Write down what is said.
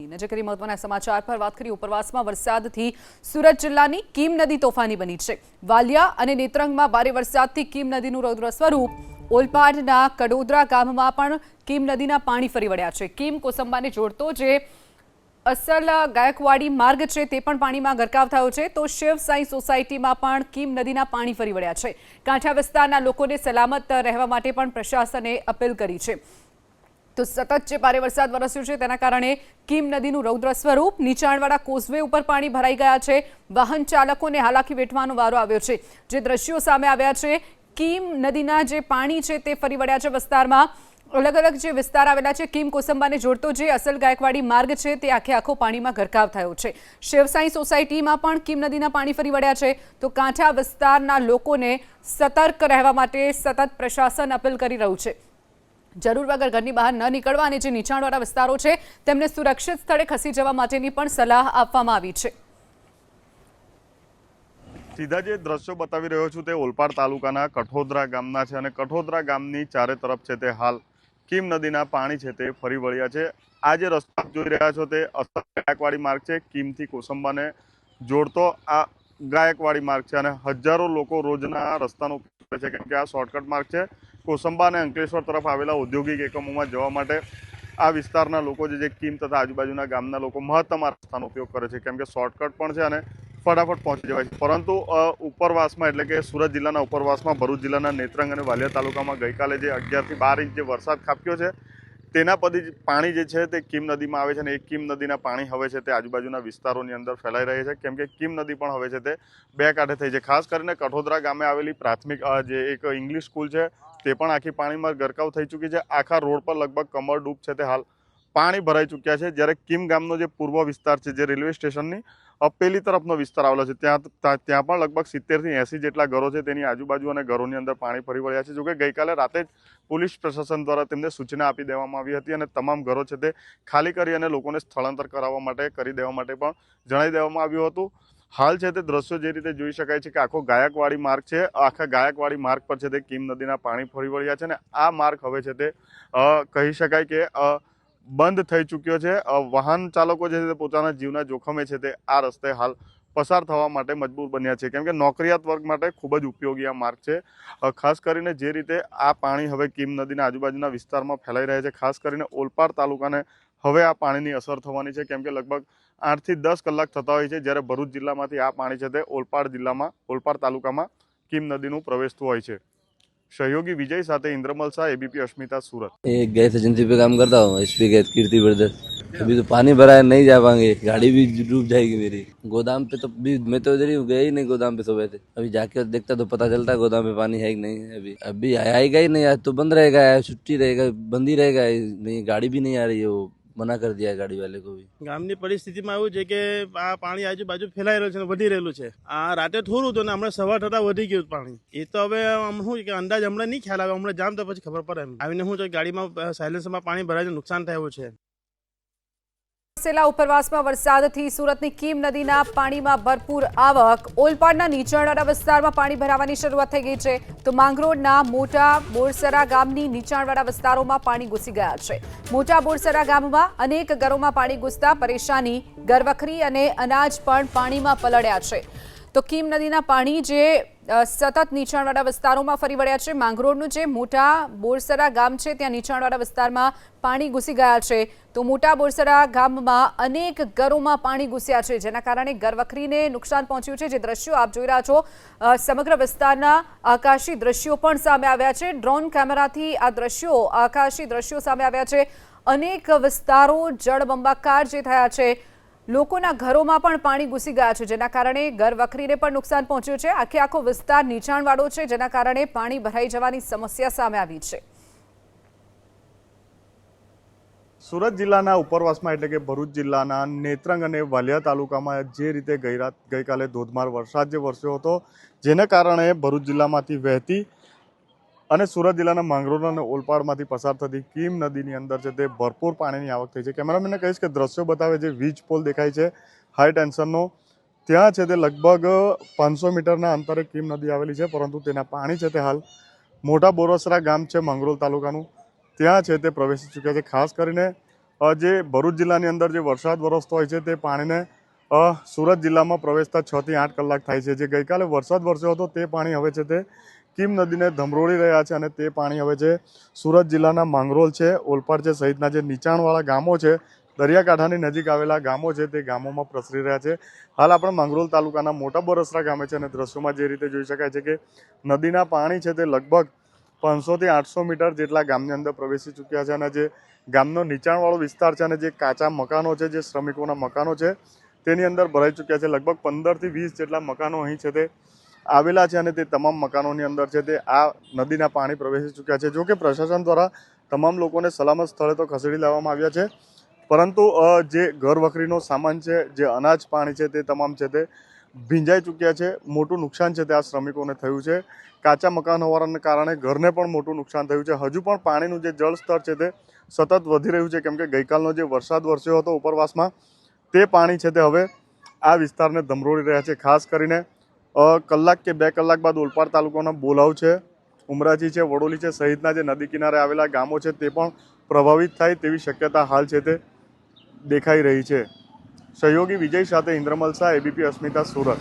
નજર કરી મહત્વના સમાચાર પર વાત કરી ઉપરવાસમાં વરસાદથી સુરત જિલ્લાની કીમ નદી તોફાની બની છે। વાલિયા અને નેત્રંગમાં ભારે વરસાદથી કીમ નદીનું રૌદ્ર સ્વરૂપ। ઓલપાડના કડોદરા ગામમાં પણ કીમ નદીના પાણી ફરી વળ્યા છે। કીમ કોસંબાને જોડતો જે અસલ ગાયકવાડી માર્ગ છે તે પણ પાણીમાં ગરકાવ થયો છે। તો શિવ સાઈ સોસાયટીમાં પણ કીમ નદીના પાણી ફરી વળ્યા છે। કાંઠા વિસ્તારના લોકોને સલામત રહેવા માટે પણ પ્રશાસને અપીલ કરી છે। તો સતત જે ભારે વરસાદ વરસ્યો છે તેના કારણે કીમ નદીનું રૌદ્ર સ્વરૂપ। નીચાણવાળા કોઝવે ઉપર પાણી ભરાઈ ગયા છે। વાહન ચાલકોને હાલાકી વેઠવાનો વારો આવ્યો છે। જે દ્રશ્યો સામે આવ્યા છે, કીમ નદીના જે પાણી છે તે ફરી વળ્યા છે વિસ્તારમાં। અલગ અલગ જે વિસ્તાર આવેલા છે, કીમ કોસંબાને જોડતો જે અસલ ગાયકવાડી માર્ગ છે તે આખો પાણીમાં ગરકાવ થયો છે। શિવસાઈ સોસાયટીમાં પણ કીમ નદીના પાણી ફરી વળ્યા છે। તો કાંઠા વિસ્તારના લોકોને સતર્ક રહેવા માટે સતત પ્રશાસન અપીલ કરી રહ્યું છે। જરૂર વગર ઘરની બહાર ન નીકળવા અને જે નીચાણવાળા વિસ્તારો છે તેમને સુરક્ષિત સ્થળે ખસી જવા માટેની પણ સલાહ આપવામાં આવી છે। સીધા જે દ્રશ્યો બતાવી રહ્યો છું તે ઓલપાડ તાલુકાના કઠોદરા ગામના છે અને કઠોદરા ગામની ચારે તરફ છે તે હાલ કીમ નદીના પાણી છે તે ફરી વળ્યા છે। આ જે રસ્તો જોઈ રહ્યા છો તે અસલ ગાયકવાડી માર્ગ છે। કીમથી કોસંબાને જોડતો આ ગાયકવાડી માર્ગ છે અને હજારો લોકો રોજના આ રસ્તાનો ઉપયોગ કરે છે, કેમ કે આ શોર્ટકટ માર્ગ છે। કોસંબા અને અંકલેશ્વર તરફ આવેલા ઔદ્યોગિક એકમોમાં જવા માટે આ વિસ્તારના લોકો જે કીમ તથા આજુબાજુના ગામના લોકો મહત્તમ આ રસ્તાનો ઉપયોગ કરે છે, કેમ કે શોર્ટકટ પણ છે અને ફટાફટ પહોંચી જવાય છે। પરંતુ ઉપરવાસમાં એટલે કે સુરત જિલ્લાના ઉપરવાસમાં ભરૂચ જિલ્લાના નેત્રંગ અને વાલિયા તાલુકામાં ગઈકાલે જે 11 થી 12 ઇંચ જે વરસાદ ખાબક્યો છે તેના પછી પાણી જે છે તે કીમ નદીમાં આવે છે અને એ કીમ નદીના પાણી હવે છે તે આજુબાજુના વિસ્તારોની અંદર ફેલાઈ રહી છે, કેમ કે કીમ નદી પણ હવે છે તે બે કાંઠે થઈ છે। ખાસ કરીને કઠોદરા ગામે આવેલી પ્રાથમિક જે એક ઇંગ્લિશ સ્કૂલ છે તે પણ આખી પાણીમાં ગરકાવ થઈ ચૂકી છે। આખા રોડ પર લગભગ કમર ડૂબ છે તે હાલ પાણી ભરાઈ ચૂક્યા છે। જ્યારે કીમ ગામનો જે પૂર્વ વિસ્તાર છે, જે રેલવે સ્ટેશનની પેલી તરફનો વિસ્તાર આવેલો છે, ત્યાં પણ લગભગ 70 થી 80 જેટલા ઘરો છે તેની આજુબાજુ અને ઘરોની અંદર પાણી ફરી વળ્યા છે। જોકે ગઈકાલે રાતે જ પોલીસ પ્રશાસન દ્વારા તેમને સૂચના આપી દેવામાં આવી હતી અને તમામ ઘરો છે તે ખાલી કરી અને લોકોને સ્થળાંતર કરાવવા માટે કરી દેવા માટે પણ જણાવી દેવામાં આવ્યું હતું। હાલ છે તે દ્રશ્યો જે રીતે જોઈ શકાય છે કે આખો ગાયકવાડી માર્ગ છે, આખા ગાયકવાડી માર્ગ પર છે તે કીમ નદીના પાણી ફરી વળ્યા છે અને આ માર્ગ હવે છે તે કહી શકાય કે બંધ થઈ ચૂક્યો છે। વાહન ચાલકો જે છે તે પોતાના જીવના જોખમે છે તે આ રસ્તે હાલ પસાર થવા માટે મજબૂર બન્યા છે, કેમ કે નોકરિયાત વર્ગ માટે ખૂબ જ ઉપયોગી આ માર્ગ છે। ખાસ કરીને જે રીતે આ પાણી હવે કીમ નદીના આજુબાજુના વિસ્તારમાં ફેલાઈ રહ્યા છે, ખાસ કરીને ઓલપાડ તાલુકાને હવે આ પાણીની અસર થવાની છે, કેમ કે લગભગ 8 થી 10 કલાક થતા હોય છે જ્યારે ભરૂચ જિલ્લામાંથી આ પાણી છે તે ઓલપાડ તાલુકામાં કીમ નદીનું પ્રવેશતું હોય છે। सहयोगी विजय साथे इंद्रमल शाह, एबीपी अस्मिता, सूरत। एक गैस एजेंसी पे काम करता हूँ, एचपी गैस कीर्ति ब्रदर्स। अभी तो पानी भरा है, नहीं जा पाएंगे, गाड़ी भी डूब जाएगी मेरी। गोदाम पे तो भी मैं तो इधर ही गया ही नहीं गोदाम पे सुबह से। अभी जाके देखता तो पता चलता है गोदाम में पानी है कि नहीं है। अभी आएगा ही नहीं, आज तो बंद रहेगा, छुट्टी रहेगा, बंद ही रहेगा, नहीं गाड़ी भी नहीं आ रही है, वो मना कर दिया गाड़ी वाले को भी। ગામની પરિસ્થિતિમાં એવું છે કે આ પાણી આજુબાજુ ફેલાઈ રહ્યું છે, વધી રહેલું છે। આ રાતે થોડું હતું ને હમણાં સવાર થતા વધી ગયું પાણી। એ તો હવે શું કે અંદાજ હમણાં નહીં ખ્યાલ આવે, હમણાં જામ તો પછી ખબર પડે। આવીને શું છે ગાડીમાં સાયલેન્સરમાં પાણી ભરાય નુકસાન થાય એવું છે। વરસેલા ઉપરવાસમાં વરસાદથી સુરતની કીમ નદીના પાણીમાં ભરપૂર આવક। ઓલપાડના નીચાણવાળા વિસ્તારમાં પાણી ભરાવાની શરૂઆત થઈ ગઈ છે। તો માંગરોળના મોટા બોરસરા ગામની નીચાણવાળા વિસ્તારોમાં પાણી ઘૂસી ગયા છે। મોટા બોરસરા ગામમાં અનેક ઘરોમાં પાણી ઘૂસતા પરેશાની, ઘરવખરી અને અનાજ પણ પાણીમાં પલળ્યા છે। તો કીમ નદીના પાણી જે સતત નીચાણવાળા વિસ્તારોમાં ફરી વળ્યા છે। માંગરોળનું જે મોટા બોરસરા ગામ છે ત્યાં નીચાણવાળા વિસ્તારમાં પાણી ઘૂસી ગયા છે। તો મોટા બોરસરા ગામમાં અનેક ઘરોમાં પાણી ઘૂસ્યા છે, જેના કારણે ઘરવખરીને નુકસાન પહોંચ્યું છે। જે દ્રશ્યો આપ જોઈ રહ્યા છો, સમગ્ર વિસ્તારના આકાશી દ્રશ્યો પણ સામે આવ્યા છે। ડ્રોન કેમેરાથી આ દ્રશ્યો, આકાશી દ્રશ્યો સામે આવ્યા છે। અનેક વિસ્તારો જળબંબાકાર જે થયા છે, લોકોના ઘરોમાં પણ પાણી ઘૂસી ગયા છે, જેના કારણે ઘરવખરીને પણ નુકસાન પહોંચ્યું છે। આખો વિસ્તાર નીચાણવાળો છે, જેના કારણે પાણી ભરાઈ જવાની સમસ્યા સામે આવી છે। સુરત જિલ્લાના ઉપરવાસમાં એટલે કે ભરૂચ જિલ્લાના નેત્રંગ અને વાલિયા તાલુકામાં જે રીતે ગઈકાલે ધોધમાર વરસાદ જે વરસ્યો હતો, જેને કારણે ભરૂચ જિલ્લામાંથી વહેતી અને સુરત જિલ્લાના માંગરોળ અને ઓલપાડમાંથી પસાર થતી કીમ નદીની અંદર છે તે ભરપૂર પાણીની આવક થઈ છે। કેમેરામેનને કહીશ કે દ્રશ્યો બતાવે, જે વીજ પોલ દેખાય છે હાઈ ટેન્શનનો, ત્યાં છે તે લગભગ 500 મીટરના અંતરે કીમ નદી આવેલી છે, પરંતુ તેના પાણી છે તે હાલ મોટા બોરસરા ગામ છે માંગરોળ તાલુકાનું, ત્યાં છે તે પ્રવેશી ચૂક્યા છે। ખાસ કરીને જે ભરૂચ જિલ્લાની અંદર જે વરસાદ વરસતો હોય છે તે પાણીને સુરત જિલ્લામાં પ્રવેશતા 6 થી 8 કલાક થાય છે. જે ગઈકાલે વરસાદ વરસ્યો હતો તે પાણી હવે છે તે કીમ નદીને ધમરોળી રહ્યા છે અને તે પાણી હવે છે સુરત જિલ્લાના માંગરોળ છે, ઓલપાડ છે સહિતના જે નીચાણવાળા ગામો છે, દરિયાકાંઠાની નજીક આવેલા ગામો છે તે ગામોમાં પ્રસરી રહ્યા છે. હાલ આપણે માંગરોળ તાલુકાના મોટા બરસરા ગામે છે અને દ્રશ્યોમાં જે રીતે જોઈ શકાય છે કે નદીના પાણી છે તે લગભગ 500 થી 800 મીટર જેટલા ગામની અંદર પ્રવેશી ચૂક્યા છે અને જે ગામનો નીચાણવાળો વિસ્તાર છે અને જે કાચા મકાનો છે, જે શ્રમિકોના મકાનો છે તેની અંદર ભરાઈ ચૂક્યા છે. લગભગ 15 થી 20 જેટલા મકાનો અહીં છે તે આવેલા છે અને તે તમામ મકાનોની અંદર છે તે આ નદીના પાણી પ્રવેશી ચૂક્યા છે. જો કે પ્રશાસન દ્વારા તમામ લોકોને સલામત સ્થળે તો ખસેડી લેવામાં આવ્યા છે, પરંતુ જે ઘર વખરીનો સામાન છે, જે અનાજ પાણી છે તે તમામ છે તે ભીંજાઈ ચૂક્યા છે. મોટું નુકસાન છે તે આ શ્રમિકોને થયું છે. કાચા મકાન હોવાના કારણે ઘરને પણ મોટું નુકસાન થયું છે. હજુ પણ પાણીનું જે જળ સ્તર છે તે સતત વધી રહ્યું છે, કેમ કે ગઈકાલનો જે વરસાદ વરસ્યો હતો ઉપરવાસમાં તે પાણી છે તે હવે આ વિસ્તારને ધમરોળી રહ્યા છે. ખાસ કરીને કલાક કે 2 કલાક બાદ ઓલપાડ તાલુકાના બોલાવ છે, ઉમરાજી છે, વડોલી છે સહિતના જે નદી કિનારે આવેલા ગામો છે તે પણ પ્રભાવિત થાય તેવી શક્યતા હાલ છે તે દેખાઈ રહી છે. સહયોગી વિજય સાથે ઇન્દ્રમલ શાહ, ABP અસ્મિતા, સુરત.